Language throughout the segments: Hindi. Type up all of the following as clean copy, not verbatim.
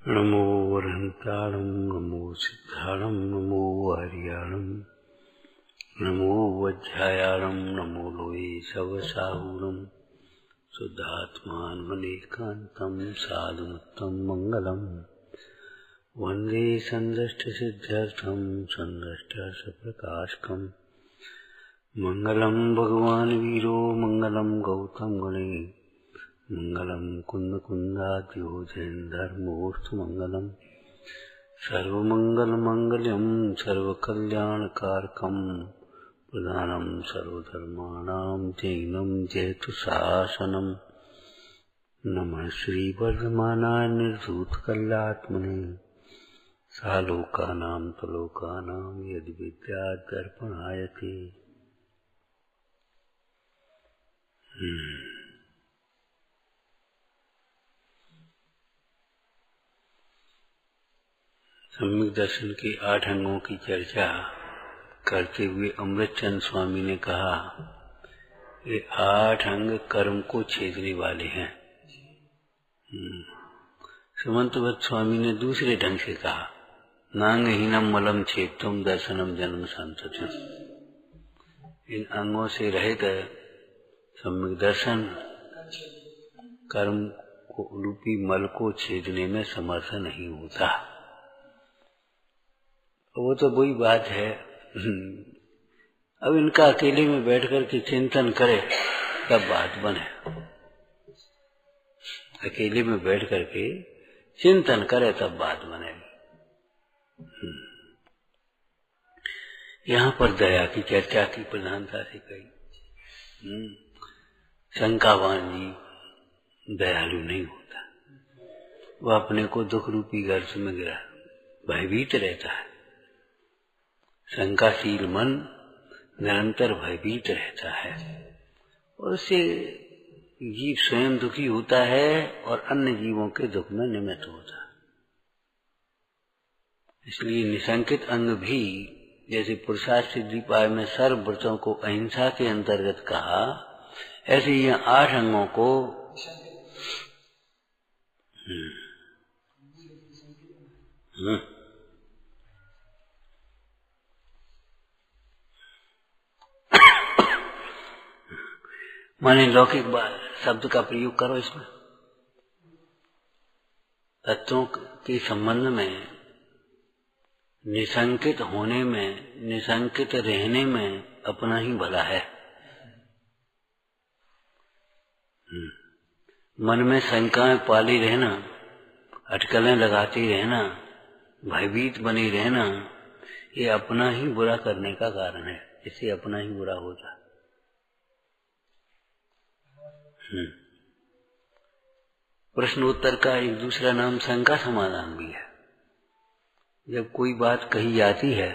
नमो वरन्ताणं नमो सिद्धाणं नमो वार्याणं नमो वज्रायाणं नमो लोये शवसाहूणं शुद्धात्मानमनेकान्तं साधुमुत्तं मङ्गलम् वन्दे सन्दष्टसिद्ध्यर्थं सन्दष्टसप्रकाशकम् मङ्गलं भगवान् वीरो मङ्गलं गौतम गणे मङ्गलं कुन्दकुन्दाद्यो जयन्धर्मोऽस्तु मङ्गलम् सर्वमङ्गलमङ्गल्यं सर्वकल्याणकारकं प्रधानं सर्वधर्माणां जैनं जयतु शासनम् नमः श्रीवर्धमानाय निर्धूतकल्यात्मने सालोकानां तलोकानां यद्विद्यादर्पणाय ते सम्यक दर्शन के 8 अंगों की चर्चा करते हुए अमृतचंद स्वामी ने कहा ये 8 अंग कर्म को छेदने वाले हैं। सुमंतवत स्वामी ने दूसरे ढंग से कहा नांगहीनम मलम छेदतुम दर्शनम जन्म संततम। इन अंगों से रहित सम्यक दर्शन कर्म को रूपी मल को छेदने में समर्थ नहीं होता। वो तो वही बात है। अब इनका अकेले में बैठ कर के चिंतन करे तब बात बने। अकेले में बैठ कर के चिंतन करे तब बात बनेगी। यहाँ पर दया की चर्चा की प्रधानता से कही। शंकावान जी दयालु नहीं होता, वह अपने को दुख रूपी गर्त में गिरा भयभीत रहता है। शंकाशील मन निरंतर भयभीत रहता है और उससे जीव स्वयं दुखी होता है और अन्य जीवों के दुख में निमित्त होता है। इसलिए निशंकित अंग भी जैसे पुरुषार्थ सिद्धिपाय में सर्व व्रतों को अहिंसा के अंतर्गत कहा, ऐसे यह 8 अंगों को माने लौकिक शब्द का प्रयोग करो इसमें। तत्वों के संबंध में निशंकित होने में, निशंकित रहने में अपना ही भला है। मन में शंकाएं पाली रहना, अटकलें लगाती रहना, भयभीत बनी रहना, ये अपना ही बुरा करने का कारण है। इससे अपना ही बुरा होता है। प्रश्नोत्तर का एक दूसरा नाम शंका समाधान भी है। जब कोई बात कही जाती है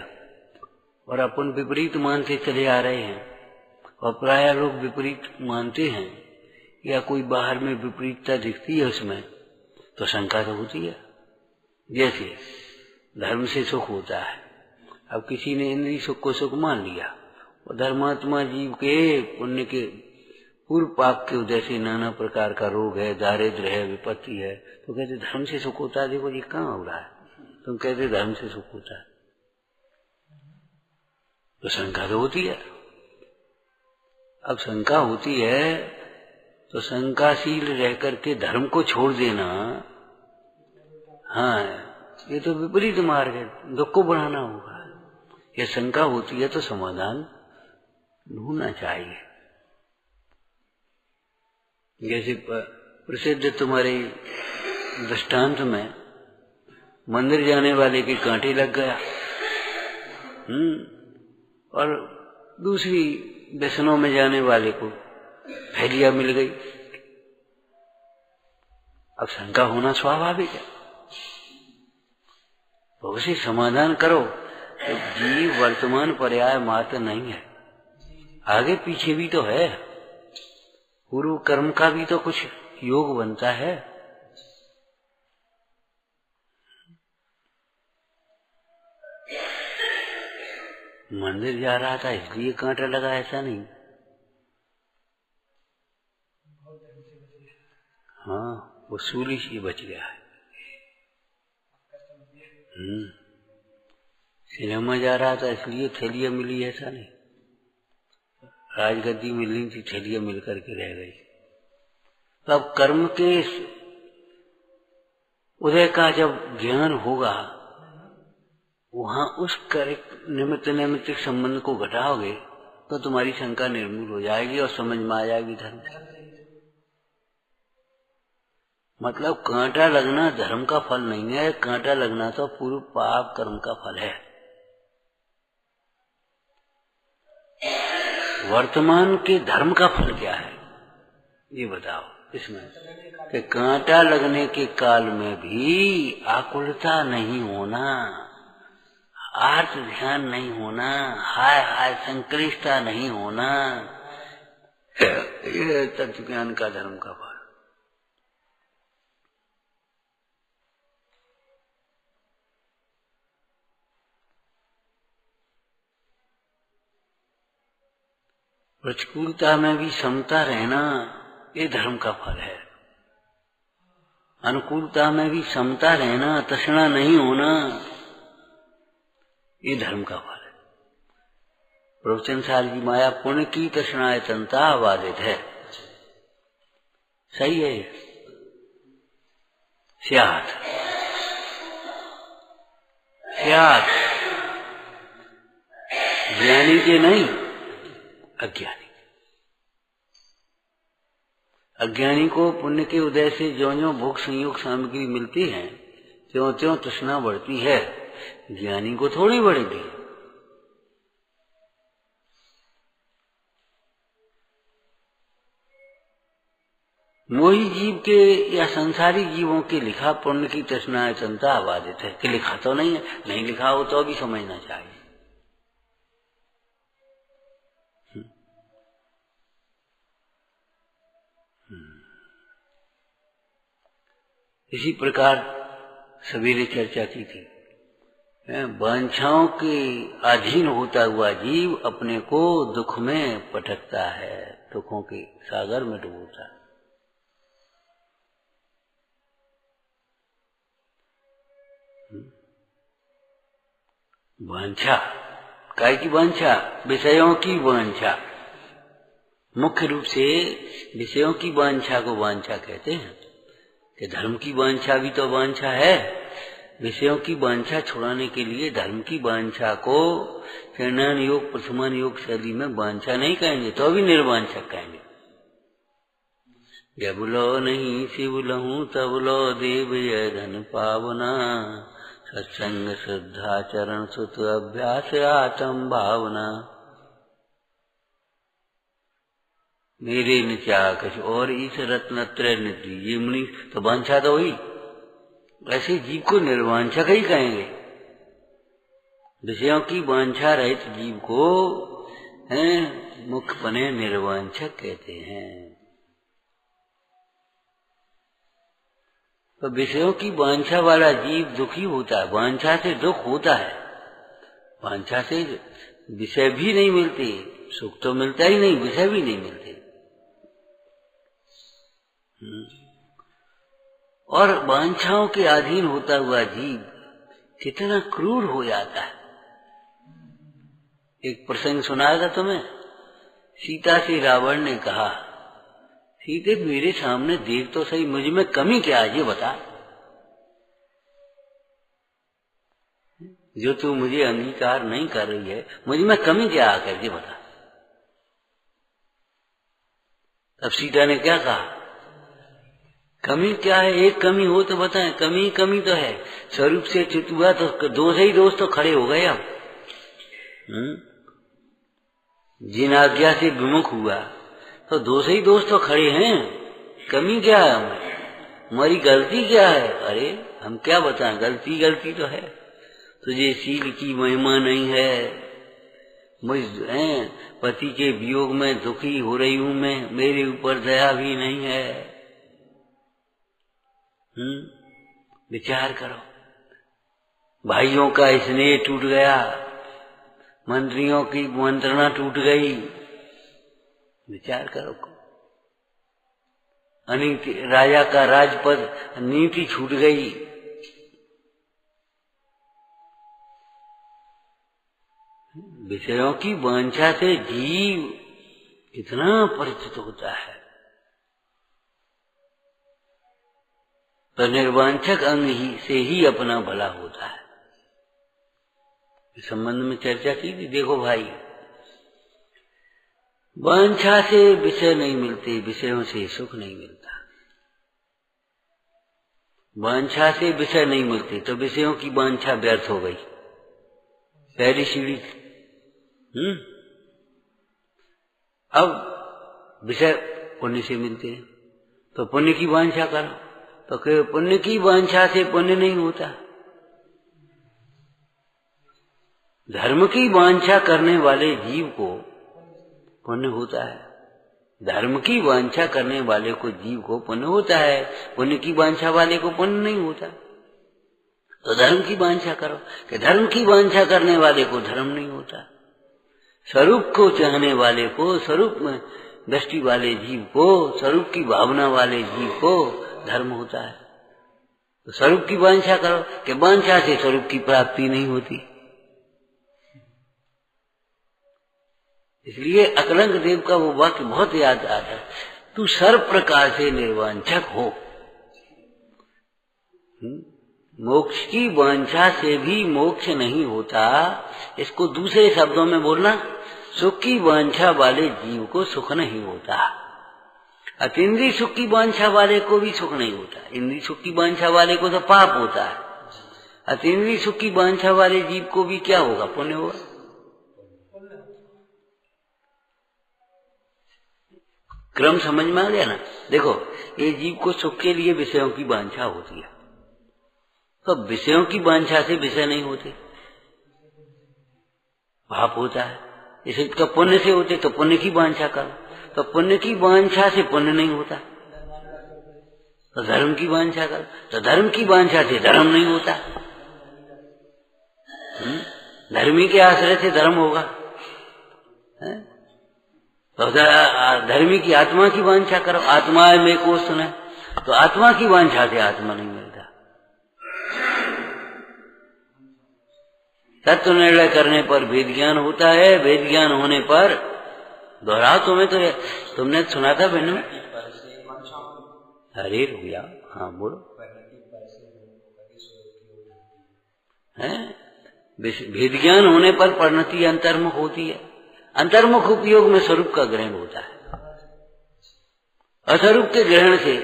और अपन विपरीत मानते चले आ रहे हैं और प्राय लोग विपरीत मानते हैं या कोई बाहर में विपरीतता दिखती है उसमें, तो शंका तो होती है। जैसे धर्म से सुख होता है, अब किसी ने इंद्रिय सुख को सुख मान लिया और धर्मात्मा जीव के पुण्य के पूर्व पाप के उदय से नाना प्रकार का रोग है, दारिद्र्य है, विपत्ति है, तो कहते धर्म से सुख होता है। देखो ये कहाँ हो रहा है, तुम कहते धर्म से सुख होता है, तो शंका तो होती है। अब शंका होती है तो शंकाशील रह करके धर्म को छोड़ देना, हाँ ये तो विपरीत मार्ग है, दुख को बढ़ाना होगा। ये शंका होती है तो समाधान ढूंढना चाहिए। जैसे प्रसिद्ध तुम्हारे दृष्टांत में मंदिर जाने वाले के कांटे लग गया और दूसरी व्यसनों में जाने वाले को फैलिया मिल गई। अब शंका होना स्वाभाविक है, तो उसे समाधान करो। तो जीव वर्तमान पर्याय मात्र नहीं है, आगे पीछे भी तो है, पूर्व कर्म का भी तो कुछ योग बनता है। मंदिर जा रहा था इसलिए कांटा लगा, ऐसा नहीं। हाँ वो सूली से बच गया है। सिनेमा जा रहा था इसलिए थैलियां मिली, ऐसा नहीं। राजगद्दी मिलनी थी, थैलियां मिल करके रह गई। तो अब कर्म के उदय का जब ज्ञान होगा, वहां उस निमित्त नैमित्तिक संबंध को घटाओगे तो तुम्हारी शंका निर्मूल हो जाएगी और समझ में आ जाएगी धर्म। मतलब कांटा लगना धर्म का फल नहीं है, कांटा लगना तो पूर्व पाप कर्म का फल है। वर्तमान के धर्म का फल क्या है ये बताओ इसमें, कि कांटा लगने के काल में भी आकुलता नहीं होना, आर्त ध्यान नहीं होना, हाय हाय संक्लिष्टता नहीं होना, ये तत्व ज्ञान का धर्म का फल। प्रतिकूलता में भी समता रहना ये धर्म का फल है। अनुकूलता में भी समता रहना, तृष्णा नहीं होना, ये धर्म का फल है। प्रवचन साल की माया पुण्य की तृष्णाए तंता बाधित है। सही है ये। स्यात् ज्ञानी के नहीं, अज्ञानी। अज्ञानी को पुण्य के उदय से ज्यों-ज्यों भोग संयोग सामग्री मिलती है त्यों-त्यों तृष्णा बढ़ती है, ज्ञानी को थोड़ी बढ़ेगी। मोही जीव के या संसारी जीवों के लिखा पुण्य की तृष्णा चंता आबादित है कि लिखा तो नहीं है, नहीं लिखा हो तो भी समझना चाहिए। इसी प्रकार सवेरे चर्चा की थी, वांछाओं के अधीन होता हुआ जीव अपने को दुख में पटकता है, दुखों के सागर में डूबता है। वांछा, काय की वांछा? विषयों की वांछा। मुख्य रूप से विषयों की वांछा को वांछा कहते हैं कि धर्म की वांछा भी तो वांछा है। विषयों की वांछा छुड़ाने के लिए धर्म की वांछा को चरणान योग प्रथमान योग शैली में वांछा नहीं कहेंगे, तो भी निर्वांछक कहेंगे। जब लो नहीं शिव लहू तब लो देव ये धन पावना, सत्संग श्रद्धा चरण सुत अभ्यास आत्म भावना। मेरे निचा कछ और ईश रत्नत्रय निधि, ये मुनि तो वांछा तो हुई। ऐसे जीव को निर्वांछक ही कहेंगे। विषयों की वांछा रहित जीव को मुख्यपने निर्वांछक कहते हैं। तो विषयों की वांछा वाला जीव दुखी होता है, वांछा से दुख होता है। वांछा से विषय भी नहीं मिलते, सुख तो मिलता ही नहीं, विषय भी नहीं मिलते। और वांछाओं के अधीन होता हुआ जीव कितना क्रूर हो जाता है। एक प्रसंग सुनाया था तुम्हें। सीता से रावण ने कहा, सीते मेरे सामने देख तो सही, मुझ में कमी क्या है ये बता। जो तू मुझे अंगीकार नहीं कर रही है, मुझ में कमी क्या आकर के बता। तब सीता ने क्या कहा, कमी क्या है? एक कमी हो तो बताएं। कमी कमी तो है, स्वरूप से च्युत हुआ तो दोष ही दोष तो खड़े हो गए। अब जिन आज्ञा से विमुख हुआ तो दोष ही दोष तो खड़े हैं। कमी क्या है हमें? हमारी गलती क्या है? अरे हम क्या बताएं, गलती गलती तो है। तुझे शील की महिमा नहीं है, मुझ पति के वियोग में दुखी हो रही हूं मैं, मेरे ऊपर दया भी नहीं है। विचार करो। भाइयों का स्नेह टूट गया, मंत्रियों की मंत्रणा टूट गई। विचार करो। अनीति, राजा का राजपद नीति छूट गई। विषयों की वांछा से जीव कितना परिचित होता है। तो निर्वांछक अंग ही से ही अपना भला होता है। इस संबंध में चर्चा की थी। देखो भाई, वांछा से विषय नहीं मिलते, विषयों से सुख नहीं मिलता। वांछा से विषय नहीं मिलते तो विषयों की वांछा व्यर्थ हो गई, पहली सीढ़ी। अब विषय पुण्य से मिलते हैं तो पुण्य की वांछा करो, तो पुण्य की वांछा से पुण्य नहीं होता। धर्म की वांछा करने वाले जीव को पुण्य होता है। धर्म की वांछा करने वाले को जीव को पुण्य होता है, पुण्य की वांछा वाले को पुण्य नहीं होता। तो धर्म की वांछा करो, कि धर्म की वांछा करने वाले को धर्म नहीं होता। स्वरूप को चाहने वाले को, स्वरूप में दृष्टि वाले जीव को, स्वरूप की भावना वाले जीव को धर्म होता है। तो स्वरूप की वांछा करो, कि वांछा से स्वरूप की प्राप्ति नहीं होती। इसलिए अकलंक देव का वो वाक्य बहुत याद आता है, तू सर्व प्रकार से निर्वांछक हो। मोक्ष की वांछा से भी मोक्ष नहीं होता। इसको दूसरे शब्दों में बोलना, सुख की वांछा वाले जीव को सुख नहीं होता। अतीन्द्रिय सुख की वांछा वाले को भी सुख नहीं होता। इंद्रिय सुख की वांछा वाले को तो पाप होता है। अतीन्द्रिय सुख की वांछा वाले जीव को भी क्या होगा? पुण्य होगा। क्रम समझ में आ गया ना? देखो, ये जीव को सुख के लिए विषयों की वांछा होती है, तो विषयों की वांछा से विषय नहीं होते, पाप होता है। इसे तो पुण्य से होते, तो पुण्य की वांछा करो, तो पुण्य की वांछा से पुण्य नहीं होता। तो धर्म की वांछा करो, तो धर्म की वांछा से धर्म नहीं होता। धर्मी के आश्रय से धर्म होगा। तो धर्मी की आत्मा की वांछा करो, आत्मा में को सुने, तो आत्मा की वांछा से आत्मा नहीं मिलता। तत्व निर्णय करने पर वेद ज्ञान होता है, वेद ज्ञान होने पर दोहराओ। तुम्हें तो तुमने सुना था बहनों? अरे भैया, हाँ बोलो। वेद ज्ञान होने पर परिणति अंतर्मुख होती है। अंतर्मुख उपयोग में स्वरूप का ग्रहण होता है। अस्वरूप के ग्रहण से,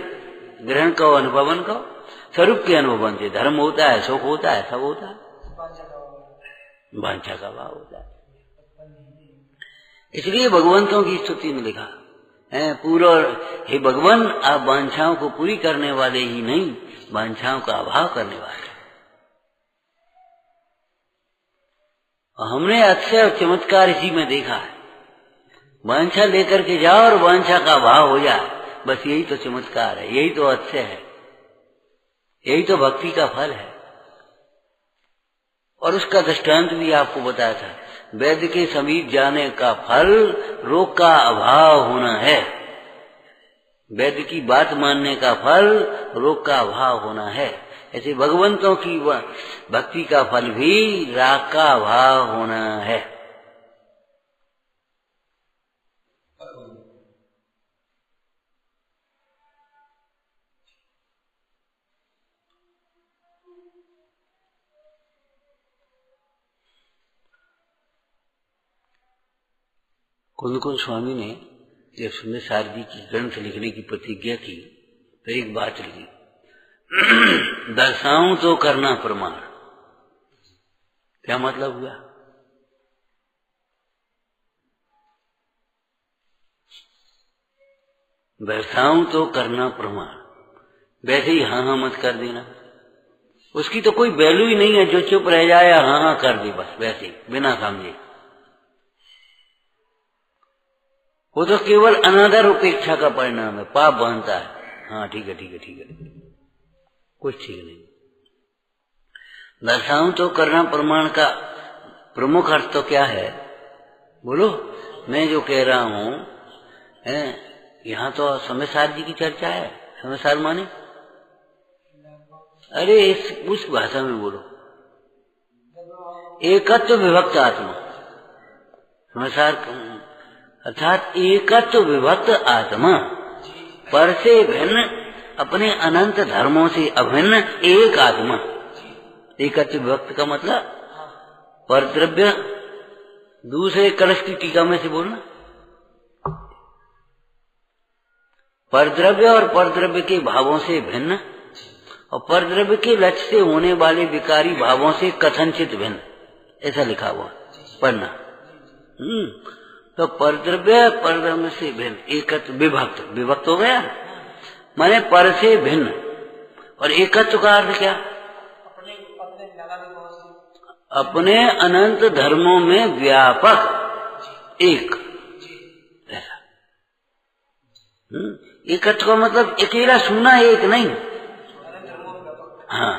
ग्रहण कहो अनुभवन कहो, स्वरूप के अनुभवन से धर्म होता है, सुख होता है, सब होता है, वांछा का भाव होता है। इसलिए भगवंतों की स्तुति में लिखा है पूरा, हे भगवान आप वांछाओं को पूरी करने वाले ही नहीं, वांछाओं का अभाव करने वाले। हमने अक्षय और चमत्कार इसी में देखा है। वांछा लेकर के जाओ और वांछा का अभाव हो जाए, बस यही तो चमत्कार है, यही तो अक्षय है, यही तो भक्ति का फल है। और उसका दृष्टांत भी आपको बताया था, वैद्य के समीप जाने का फल रोग का अभाव होना है। वैद्य की बात मानने का फल रोग का अभाव होना है। ऐसे भगवंतों की भक्ति का फल भी राग का अभाव होना है। कुंद स्वामी ने जब सुंदर सार जी की ग्रंथ लिखने की प्रतिज्ञा की तो एक बात लिखी, दर्शाऊं तो करना प्रमाण। क्या मतलब हुआ? दर्शाऊं तो करना प्रमाण, वैसे ही हाँ हाँ मत कर देना। उसकी तो कोई वैल्यू ही नहीं है, जो चुप रह जाए हाँ हाँ कर दे, बस वैसे ही बिना समझे। वो तो केवल अनादर उपेक्षा का परिणाम है, पाप बांधता है। हाँ ठीक है ठीक है ठीक है, कुछ ठीक नहीं। दर्शाऊं तो करना प्रमाण का प्रमुख अर्थ तो क्या है बोलो? मैं जो कह रहा हूं, यहाँ तो समयसार जी की चर्चा है। समयसार माने अरे उस भाषा में बोलो, एकत्व विभक्त आत्मा। संसार अर्थात एकत्व विभक्त आत्मा, पर से भिन्न, अपने अनंत धर्मों से अभिन्न एक आत्मा। एकत्व विभक्त का मतलब परद्रव्य, दूसरे कलश की टीका में से बोलना, परद्रव्य और परद्रव्य के भावों से भिन्न और परद्रव्य के लक्ष्य से होने वाले विकारी भावों से कथनचित भिन्न, ऐसा लिखा हुआ पढ़ना। तो परद्रव्य परद्रव्य से भिन्न, एकत्व विभक्त, विभक्त हो गया माने पर से भिन्न। और एकत्व का अर्थ क्या? अपने अनंत धर्मों में व्यापक एक, ऐसा। एकत्व का मतलब अकेला सुना एक नहीं, हाँ,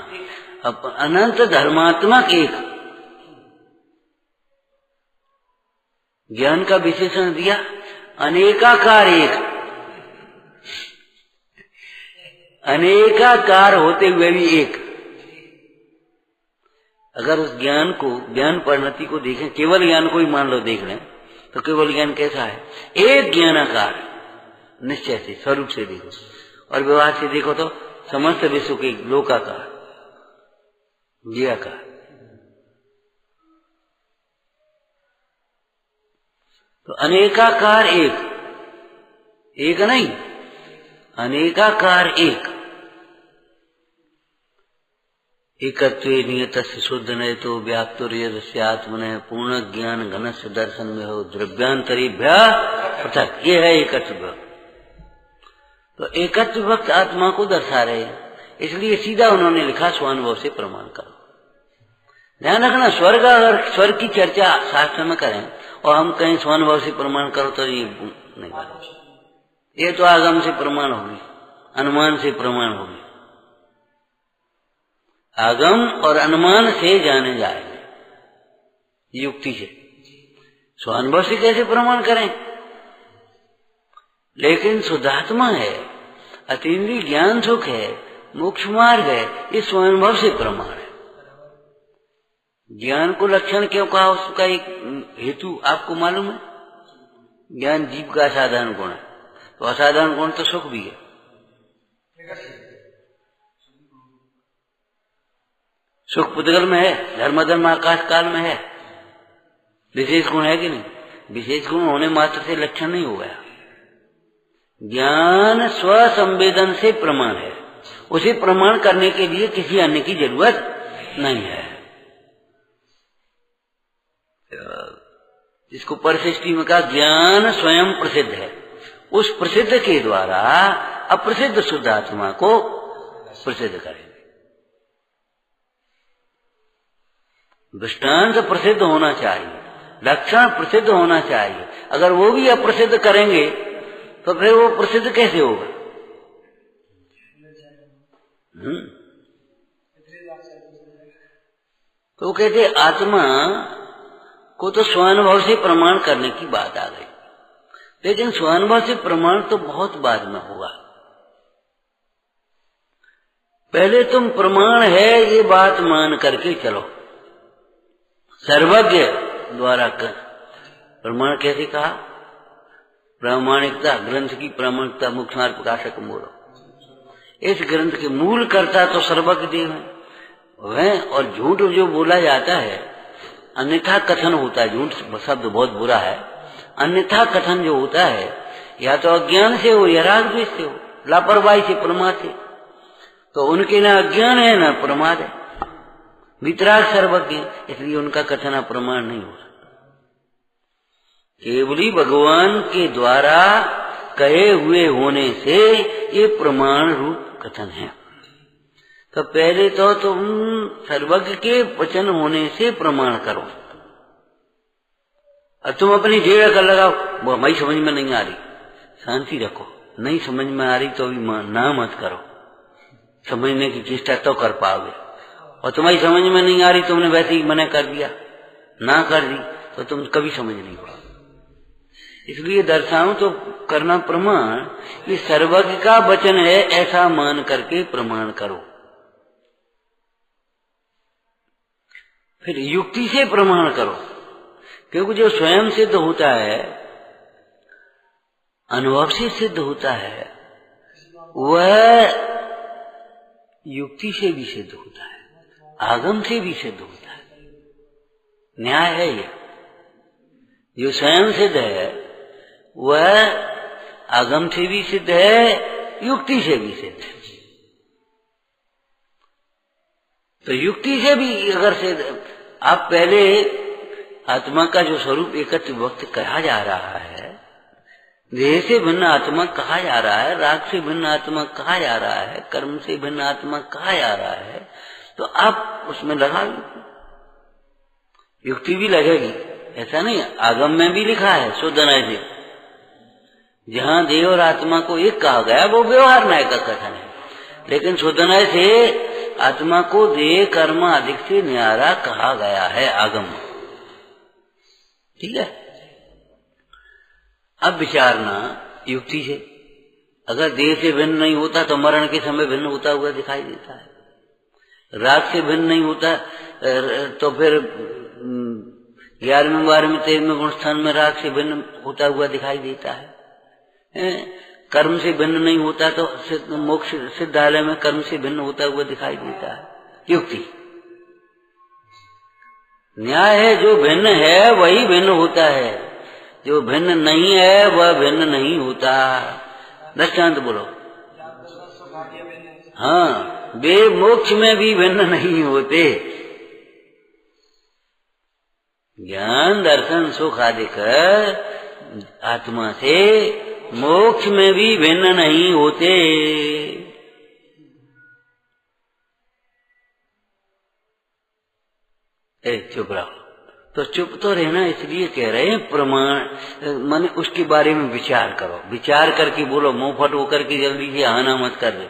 अनंत धर्मात्मक एक। ज्ञान का विशेषण दिया अनेकाकार एक, अनेकाकार होते हुए भी एक। अगर उस ज्ञान को, ज्ञान परिणति को देखें, केवल ज्ञान को ही मान लो देख लें, तो केवल ज्ञान कैसा है? एक ज्ञानाकार, निश्चय से, स्वरूप से देखो, और व्यवहार से देखो तो समस्त विश्व के लोकाकार, ज्ञाकार। तो अनेकाकार एक, एक नहीं, अनेकाकार एक। एकत्वे नियतस्य शुद्ध नये तो व्याप्तोर्यदस्य आत्मनः पूर्ण ज्ञान घनस्य दर्शन में हो द्रव्यांतरेभ्य पृथक। ये है एकत्व विभक्त। तो एकत्व विभक्त आत्मा को दर्शा रहे हैं, इसलिए सीधा उन्होंने लिखा स्वानुभव से प्रमाण करो। ध्यान रखना, स्वर्ग अगर स्वर्ग की चर्चा शास्त्र में करें और हम कहीं स्वानुभव से प्रमाण करो तो ये नहीं बात, ये तो आगम से प्रमाण होगी, अनुमान से प्रमाण होगी। आगम और अनुमान से जाने जाएंगे, युक्ति से। स्वानुभव से कैसे प्रमाण करें? लेकिन शुद्धात्मा है, अतीन्द्रिय ज्ञान सुख है, मोक्ष मार्ग है, ये स्वानुभव से प्रमाण है। ज्ञान को लक्षण क्यों कहा, उसका एक हेतु आपको मालूम है? ज्ञान जीव का असाधारण गुण है, तो असाधारण गुण तो सुख भी है। सुख पुद्गल में है, धर्म धर्म आकाश काल में है, विशेष गुण है कि नहीं? विशेष गुण होने मात्र से लक्षण नहीं हो गया। ज्ञान स्वसंवेदन से प्रमाण है, उसे प्रमाण करने के लिए किसी अन्य की जरूरत नहीं है। जिसको परिशिष्टि में कहा ज्ञान स्वयं प्रसिद्ध है, उस प्रसिद्ध के द्वारा अप्रसिद्ध शुद्ध आत्मा को प्रसिद्ध करेंगे। दृष्टांत प्रसिद्ध होना चाहिए, लक्षण प्रसिद्ध होना चाहिए। अगर वो भी अप्रसिद्ध करेंगे तो फिर वो प्रसिद्ध कैसे होगा? तो कहते आत्मा को तो स्वानुभव से प्रमाण करने की बात आ गई, लेकिन स्वानुभव से प्रमाण तो बहुत बाद में होगा। पहले तुम प्रमाण है ये बात मान करके चलो। सर्वज्ञ द्वारा कर प्रमाण कैसे कहा? प्रामाणिकता, ग्रंथ की प्रामाणिकता मुख्य मार्ग प्रकाशक बोलो। इस ग्रंथ के मूल कर्ता तो सर्वज्ञ देव है वह, और झूठ जो बोला जाता है, अन्यथा कथन होता है, झूठ शब्द बहुत बुरा है। अन्यथा कथन जो होता है या तो अज्ञान से हो या राग द्वेष से हो, लापरवाही से, प्रमाद से। तो उनके ना अज्ञान है ना प्रमाद है, वितराग सर्वज्ञ, इसलिए उनका कथन अप्रमाण नहीं हो सकता। केवली भगवान के द्वारा कहे हुए होने से ये प्रमाण रूप कथन है। तो पहले तो तुम सर्वज्ञ के वचन होने से प्रमाण करो। अब तुम अपनी ढेर कर लगाओ, वो हमारी समझ में नहीं आ रही, शांति रखो। नहीं समझ में आ रही तो अभी ना मत करो, समझने की चेष्टा तो कर पाओगे। और तुम्हारी समझ में नहीं आ रही, तुमने वैसे ही मना कर दिया, ना कर दी, तो तुम कभी समझ नहीं पाओगे। इसलिए दर्शाऊं तो करना प्रमाण, ये सर्वज्ञ का वचन है ऐसा मान करके प्रमाण करो। फिर युक्ति से प्रमाण करो क्योंकि जो स्वयं सिद्ध होता है, अनुभव से सिद्ध होता है, वह युक्ति से भी सिद्ध होता है, आगम से भी सिद्ध होता है। न्याय है ये। जो स्वयं सिद्ध है वह आगम से भी सिद्ध है, युक्ति से भी सिद्ध है। तो युक्ति से भी अगर सिद्ध, आप पहले आत्मा का जो स्वरूप एकत्र वक्त कहा जा रहा है, देह से भिन्न आत्मा कहा जा रहा है, राग से भिन्न आत्मा कहा जा रहा है, कर्म से भिन्न आत्मा कहा जा रहा है, तो आप उसमें लगा, युक्ति भी लगेगी। ऐसा नहीं, आगम में भी लिखा है शुद्धनय से, जहां देह और आत्मा को एक कहा गया वो व्यवहार न्याय का कथन है, लेकिन शुद्धनय से आत्मा को देह कर्म आदि से न्यारा कहा गया है आगम। ठीक है। अब विचारना युक्ति से, अगर देह से भिन्न नहीं होता तो मरण के समय भिन्न होता हुआ दिखाई देता है, राग से भिन्न नहीं होता तो फिर 11वें 12वें 13वें गुण स्थान में राग से भिन्न होता हुआ दिखाई देता है। कर्म से भिन्न नहीं होता तो मोक्ष सिद्धालय में कर्म से भिन्न होता हुआ दिखाई देता है। युक्ति न्याय है, जो भिन्न है वही भिन्न होता है, जो भिन्न नहीं है वह भिन्न नहीं होता। दृष्टांत बोलो। हाँ, वे मोक्ष में भी भिन्न नहीं होते। ज्ञान दर्शन सुख आदि आत्मा से मोक्ष में भी भिन्न नहीं होते। चुप रहो। तो चुप तो रहना इसलिए कह रहे हैं, प्रमाण माने उसके बारे में विचार करो, विचार करके बोलो, मुंह फट होकर के जल्दी से आना मत कर दे।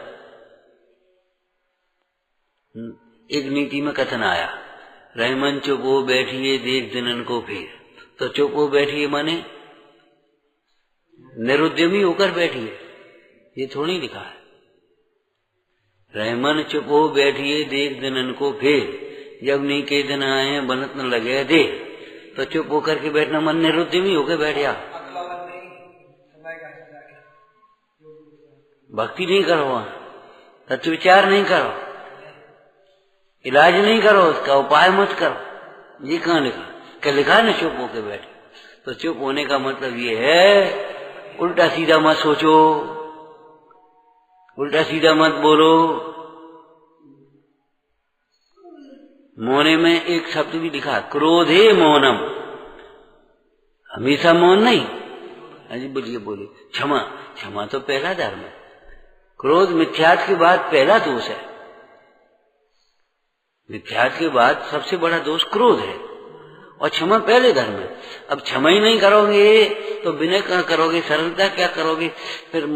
एक नीति में कथन आया, रहमन चुप हो बैठिए देख दिनन को फिर। तो चुप हो बैठिए माने निरुद्यमी होकर बैठिए, ये थोड़ी लिखा है। रहमन चुप हो बैठिए देख दिनन को फिर, जब नी के दिन आए बनत न लगे दे। तो चुप होकर के बैठना मन निरुद्यमी होकर बैठ जा, भक्ति नहीं करो, वहां तत्व विचार नहीं करो, इलाज नहीं करो, उसका उपाय मत करो। ये कहाँ लिखा? क्या लिखा है ना चुप होकर बैठे। तो चुप होने का मतलब ये है उल्टा सीधा मत सोचो, उल्टा सीधा मत बोलो। मौने में एक शब्द भी लिखा, क्रोधे मौनम, हमेशा मौन नहीं। अजी बोलिए बोलिए। क्षमा, क्षमा तो पहला धर्म है। क्रोध मिथ्यात्व के बाद पहला दोष है, मिथ्यात्व के बाद सबसे बड़ा दोष क्रोध है, और क्षमा पहले धर्म है। अब क्षमा ही नहीं करोगे तो विनय क्या करोगे, सरलता क्या करोगे, फिर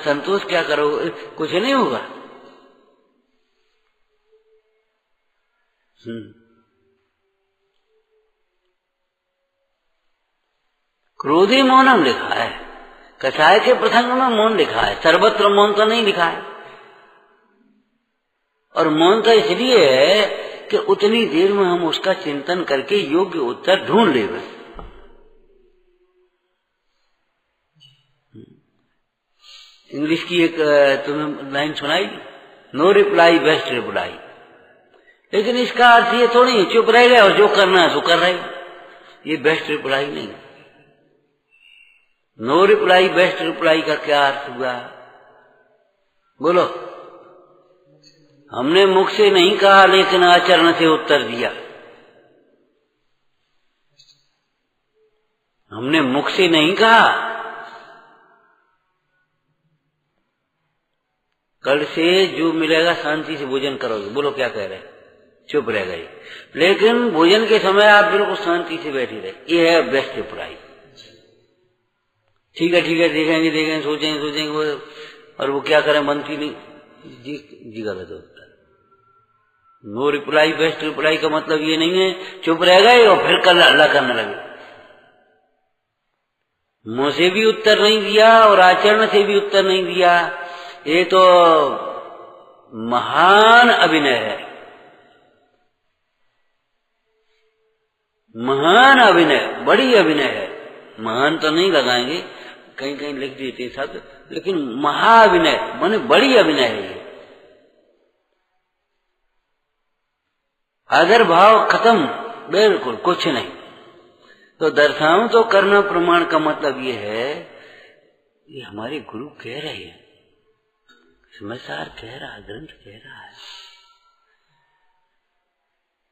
संतोष क्या करोगे, कुछ नहीं होगा। क्रोधी मौनम लिखा है, कसाय के प्रसंग में मौन लिखा है, सर्वत्र मौन तो नहीं लिखा है। और मौन तो इसलिए है कि उतनी देर में हम उसका चिंतन करके योग्य उत्तर ढूंढ लेंगे। इंग्लिश की एक तुम्हें लाइन सुनाई, नो रिप्लाई बेस्ट रिप्लाई। लेकिन इसका अर्थ ये थोड़ी है चुप रह गए और जो करना है सो कर रहे, ये बेस्ट रिप्लाई नहीं। नो रिप्लाई बेस्ट रिप्लाई का क्या अर्थ हुआ बोलो? हमने मुख से नहीं कहा लेकिन आचरण से उत्तर दिया। हमने मुख से नहीं कहा, कल से जो मिलेगा शांति से भोजन करोगे, बोलो क्या कह रहे? चुप रह गए, लेकिन भोजन के समय आप बिल्कुल शांति से बैठे रहे। ये है बेस्ट रिप्लाई। ठीक है देखेंगे देखेंगे सोचेंगे सोचेंगे वो, और वो क्या करें बनती नहीं। जी गलत होता है। नो रिप्लाई बेस्ट रिप्लाई का मतलब ये नहीं है चुप रह गए और फिर कल अल्लाह करने लगे। मुंह से भी उत्तर नहीं दिया और आचरण से भी उत्तर नहीं दिया, ये तो महान अभिनय है। महान अभिनय, बड़ी अभिनय है। महान तो नहीं लगाएंगे, कहीं कहीं लिख देते शब्द, लेकिन महाअभिनय माने बड़ी अभिनय है ये। आदर भाव खत्म, बिल्कुल कुछ नहीं। तो दर्शाऊं तो करना प्रमाण का मतलब ये है, ये हमारे गुरु कह रहे हैं, समझदार कह रहा है, ग्रंथ कह रहा है।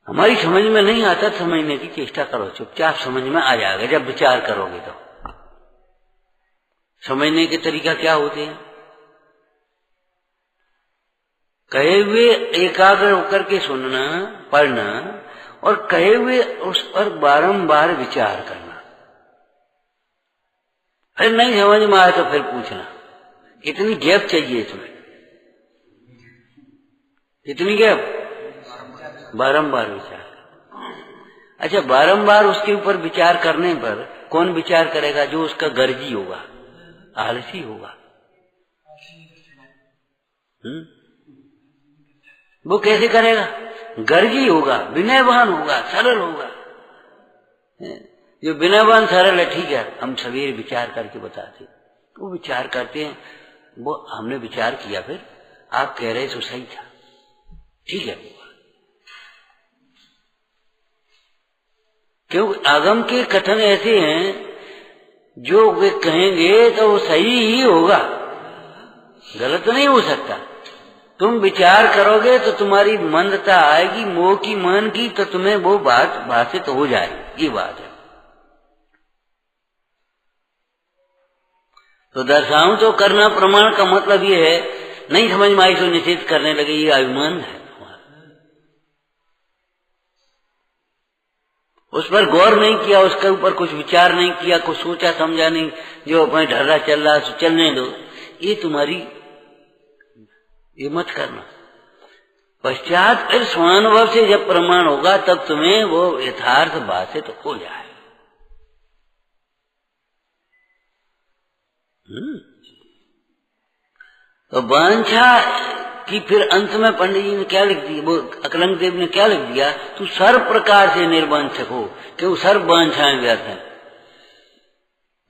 हमारी समझ में नहीं आता, समझने की चेष्टा करो, चुपचाप समझ में आ जाएगा जब विचार करोगे तो। समझने के तरीका क्या होते हैं? कहे हुए एकाग्र होकर के सुनना, पढ़ना, और कहे हुए उस पर बारंबार विचार करना। फिर नहीं समझ में आए तो फिर पूछना। इतनी गैप चाहिए तुम्हें, इतनी गैप, बारंबार विचार। अच्छा, बारंबार उसके ऊपर विचार करने पर कौन विचार करेगा? जो उसका गर्जी होगा, आलसी होगा। वो कैसे करेगा? गर्जी होगा, विनयवान होगा, सरल होगा। जो विनयवान सरल है, ठीक है, हम सवेरे विचार करके बताते, वो विचार करते हैं, वो हमने विचार किया, फिर आप कह रहे तो सही था, ठीक है। क्योंकि आगम के कथन ऐसे हैं जो वे कहेंगे तो वो सही ही होगा, गलत नहीं हो सकता। तुम विचार करोगे तो तुम्हारी मंदता आएगी, मोह की, मान की, तो तुम्हें वो बात भाषित हो जाएगी। ये बात है। तो दर्शाऊं तो करना प्रमाण का मतलब ये है, नहीं समझ में आई तो निषेध करने लगे, ये अभिमान है। उस पर गौर नहीं किया, उसके ऊपर कुछ विचार नहीं किया, कुछ सोचा समझा नहीं, जो अपने ढर्रा चल रहा है चलने दो, ये तुम्हारी, ये मत करना। पश्चात फिर स्वानुभव से जब प्रमाण होगा तब तुम्हें वो यथार्थ भाषित तो हो जाए। तो वांछा कि फिर अंत में पंडित जी ने क्या लिख दिया, वो अकलंक देव ने क्या लिख दिया? तू सर्व प्रकार से निर्वांछक हो, क्यों सर्व वांछाएं व्यर्थ हैं।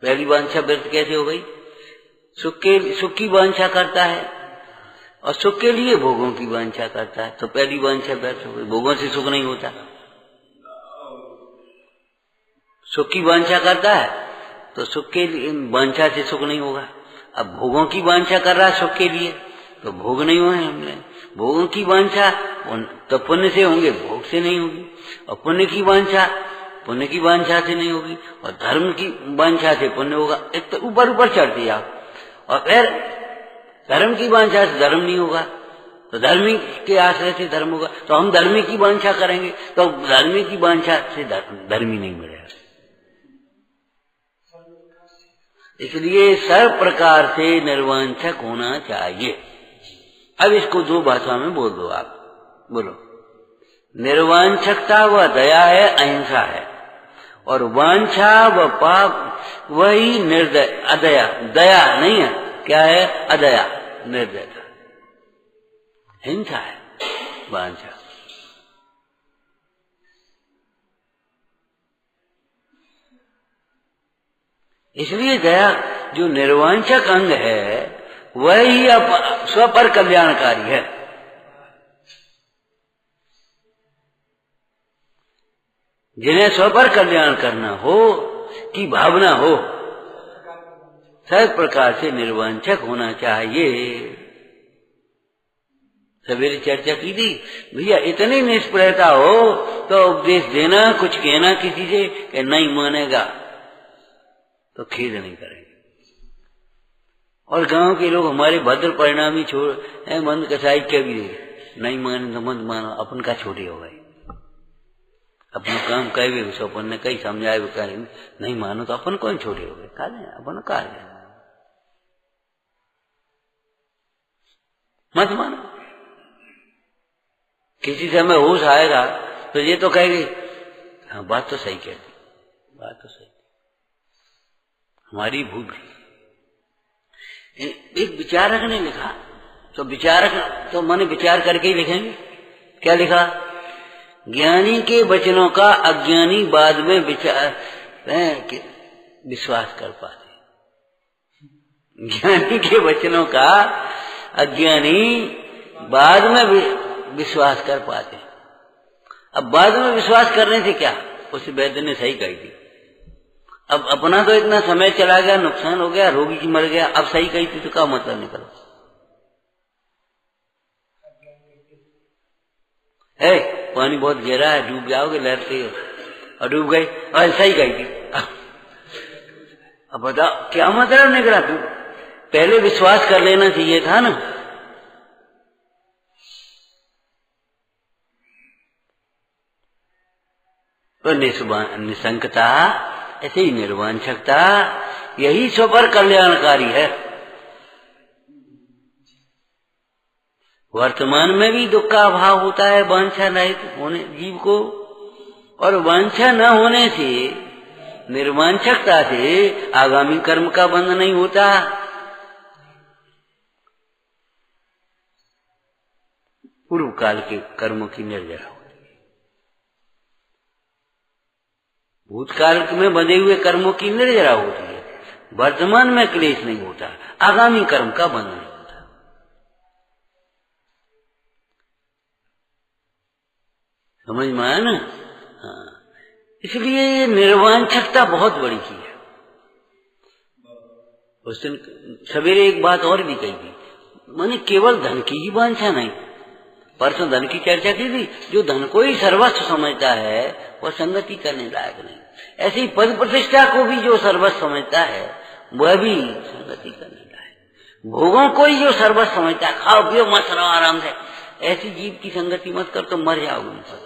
पहली वांछा व्यर्थ कैसे हो गई? सुख की वांछा करता है और सुख के लिए भोगों की वांछा करता है, तो पहली वांछा व्यर्थ हो गई। भोगों से सुख नहीं होता। सुख की वांछा करता है तो सुख के लिए वांछा से सुख नहीं होगा। अब भोगों की वांछा कर रहा है सुख के लिए, तो भोग नहीं हुए हमने। भोगों की वांछा तो पुण्य से होंगे, भोग से नहीं होगी। और पुण्य की वांछा पुण्य की वांछा से नहीं होगी, और धर्म की वांछा से पुण्य होगा। एक तो ऊपर ऊपर चढ़ती आप, और फिर धर्म की वांछा से धर्म नहीं होगा, तो धर्मी के आश्रय से धर्म होगा। तो हम धर्मी की वांछा करेंगे तो धर्मी की वांछा से धर्मी नहीं मिलेगा। इसलिए सर्व प्रकार से निर्वांछक होना चाहिए। अब इसको दो भाषा में बोल दो आप, बोलो। निर्वांछकता व दया है, अहिंसा है, और वांछा व पाप वही निर्दय, अदया, दया नहीं है, क्या है? अदया, निर्दयता, हिंसा है वांछा। इसलिए दया जो निर्वांछक अंग है वही स्वपर कल्याणकारी है। जिन्हें स्वपर कल्याण करना हो की भावना हो, सब प्रकार से निर्वांछक होना चाहिए। सवेरे चर्चा की थी, भैया इतनी निष्प्रयता हो तो उपदेश देना, कुछ कहना किसी से कि नहीं मानेगा तो खेद नहीं करेंगे। और गांव के लोग हमारे भद्र परिणामी छोड़ मंद कसाई क्या भी नहीं माने तो मत मानो, अपन का छोटे हो गए। अपना काम कहे उसको अपन ने कहीं समझाए, नहीं मानो तो अपन कौन छोटे हो गए, खा लें अपन का मत मानो। किसी समय होश आएगा तो ये तो कहेगी हाँ बात तो सही कहती, बात तो सही, हमारी भूल थी। एक विचारक ने लिखा, तो विचारक तो माने विचार करके ही लिखेंगे। क्या लिखा? ज्ञानी के वचनों का अज्ञानी बाद में विश्वास कर पाते। ज्ञानी के वचनों का अज्ञानी बाद में विश्वास कर पाते। अब बाद में विश्वास करने से क्या, उस वैद्य ने सही कही थी। अब अपना तो इतना समय चला गया, नुकसान हो गया, रोगी की मर गया, अब सही कही थी तो क्या मतलब निकलो है। पानी बहुत गहरा है, डूब जाओगे लहरते हो, और डूब गए और सही कही थी। अब बताओ क्या मतलब निकला। तू पहले विश्वास कर लेना चाहिए था ना। तो निसंकता, ऐसे ही निर्वांछकता, यही स्वपर कल्याणकारी है। वर्तमान में भी दुख का अभाव होता है वांछा रहित होने जीव को, और वांछा न होने से, निर्वांछकता से आगामी कर्म का बंध नहीं होता। पूर्व काल के कर्मों की निर्जरा होती है, भूतकाल में बंधे हुए कर्मों की निर्जरा होती है। वर्तमान में क्लेश नहीं होता, आगामी कर्म का बंध नहीं होता। समझ में आया ना। हाँ, इसलिए ये निर्वांछकता बहुत बड़ी चीज है। उस दिन सवेरे एक बात और भी कही थी, मैंने केवल धन की ही वांछा नहीं, परसों धन की चर्चा की थी। जो धन को ही सर्वस्व समझता है वह संगति करने लायक नहीं। ऐसे ही पद प्रतिष्ठा को भी जो सर्वस्व समझता है वह भी संगति करने लायक। भोगों को ही जो सर्वस्व समझता है, खाओ पियो मस्त रहो आराम से, ऐसी जीव की संगति मत कर तो मर जाओगे।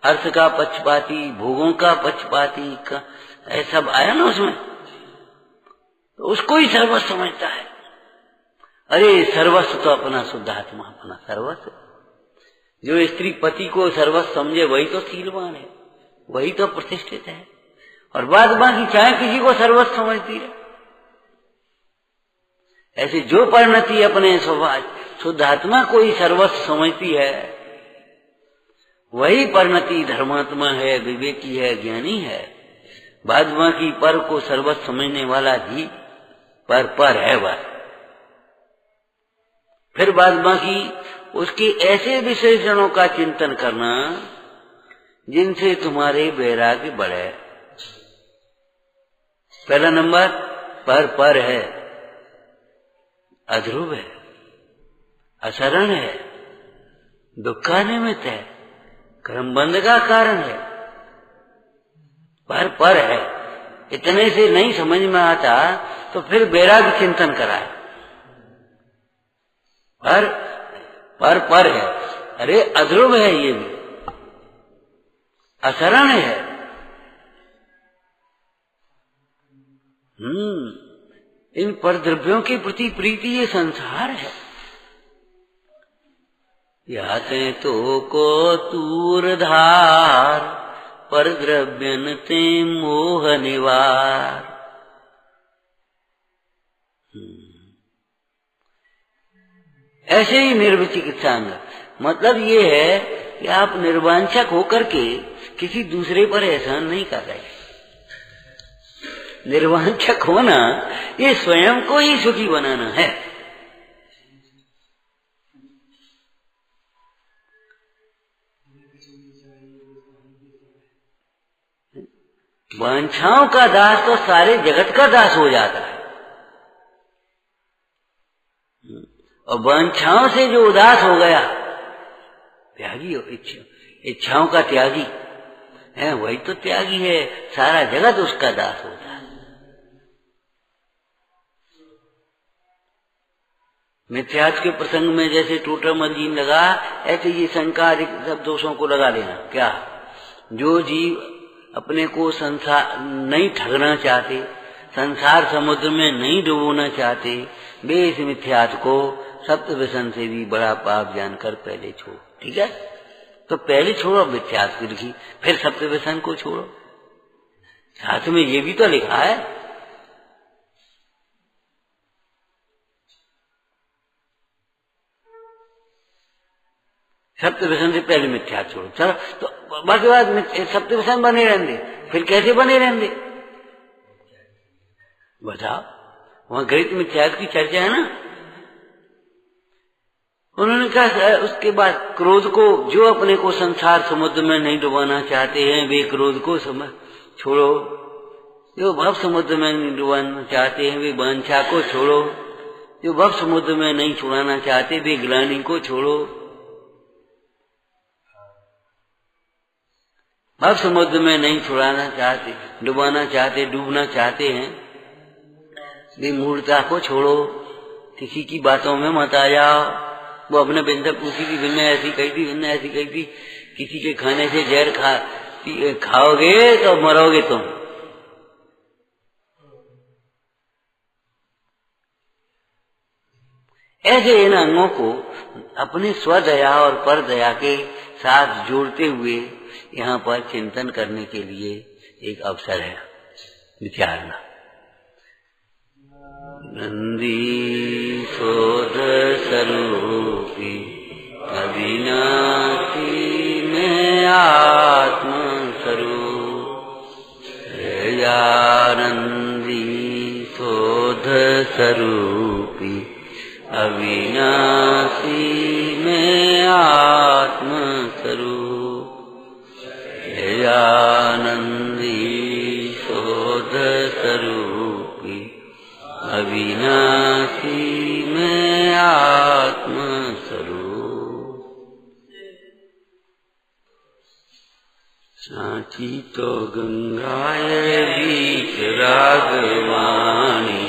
अर्थ का पक्षपाती, भोगों का पक्षपाती का ऐसा आया ना उसमें, तो उसको ही सर्वस्व समझता है। अरे सर्वस्व तो अपना शुद्धात्मा, अपना सर्वस्व। जो स्त्री पति को सर्वस्व समझे वही तो शीलवान है, वही तो प्रतिष्ठित है। और बाद बाकी चाहे किसी को सर्वस्व समझती है। ऐसे जो परिणति अपने स्वभाव शुद्धात्मा को ही सर्वस्व समझती है, वही परिणति धर्मात्मा है, विवेकी है, ज्ञानी है। बाद बाकी पर को सर्वस्व समझने वाला ही पर है वह। फिर बाद बाकी उसके ऐसे विशेषणों का चिंतन करना जिनसे तुम्हारे वैराग्य बढ़े। पहला नंबर पर है, अध्रुव है, अशरण है, दुख का निमित्त है, कर्म बंध का कारण है। पर है, इतने से नहीं समझ में आता तो फिर वैराग्य चिंतन कराए। पर है, अरे अध्रुव है, ये भी अशरण है। इन पर द्रव्यों के प्रति प्रीति ये संसार है। याते तो को तूर धार, पर द्रव्यन ते मोह निवार। ऐसे ही निर्विचिकित्सांग मतलब ये है कि आप निर्वांछक होकर के किसी दूसरे पर एहसान नहीं कर रहे। निर्वांछक होना ये स्वयं को ही सुखी बनाना है। वांछाओं का दास तो सारे जगत का दास हो जाता है, और वांछाओं से जो उदास हो गया, त्यागी, इच्छाओं का त्यागी है, वही तो त्यागी है। सारा जगत उसका दास होता है। मिथ्यात्व के प्रसंग में जैसे टोटा मलजीन लगा, ऐसे ये शंका सब दोषों को लगा लेना। क्या जो जीव अपने को संसार नहीं ठगना चाहते, संसार समुद्र में नहीं डुबोना चाहते, वे इस मिथ्यात्व को सप्त व्यसन से भी बड़ा पाप जानकर पहले छोड़ो। ठीक है, तो पहले छोड़ो मिथ्यात्व की लिखी, फिर सप्त व्यसन को छोड़ो। साथ में ये भी तो लिखा सप्त व्यसन से पहले मिथ्या छोड़ो। चलो तो बाकी बात सप्त व्यसन बने रहेंगे, फिर कैसे बने रहेंगे बताओ। वहां गणित मिथ्या की चर्चा है ना। उन्होंने कहा उसके बाद क्रोध को, जो अपने को संसार समुद्र में नहीं डुबाना चाहते हैं वे क्रोध को छोड़ो, जो भव समुद्र में नहीं डुबाना चाहते हैं वे वांछा को छोड़ो, जो भव समुद्र में नहीं छुड़ाना चाहते वे ग्लानि को छोड़ो। भव समुद्र में नहीं छुड़ाना चाहते, डुबाना चाहते, डूबना चाहते हैं वे मूर्खता को छोड़ो। किसी की बातों में मत आ जाओ। वो अपने बिंदु पूछी थी, बिन्ने ऐसी कही थी, बिन्ने ऐसी कही थी। किसी के खाने से जहर खाओगे तो मरोगे तुम। ऐसे इन अंगों को अपने स्वदया और परदया के साथ जोड़ते हुए यहाँ पर चिंतन करने के लिए एक अवसर है विचारना। नंदी शोध स्वरूपी अविनाशी में आत्म स्वरूप, नंदी शोध स्वरूपी अविनाशी में आत्म स्वरूप, नंदी शोध स्वरूपी अविनाशी में आत्म स्वरूप। साची तो गंगाए बीच रागवाणी,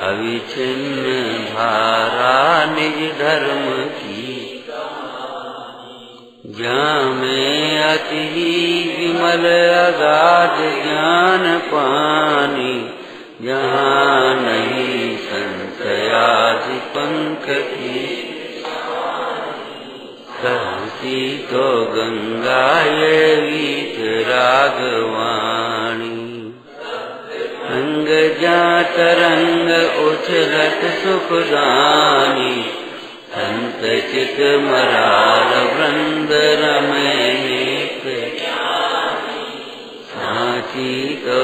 अविच्छिन्न धारा निज धर्म की, जहाँ में अति विमल अगाध ज्ञान पानी, जहाँ नहीं संशयादि पंख की, सहसी तो गंगा ये वीत रागवाणी, अंग जा तरंग उछलत सुखदानी, संत चित मरार वृंद रमे, साची तो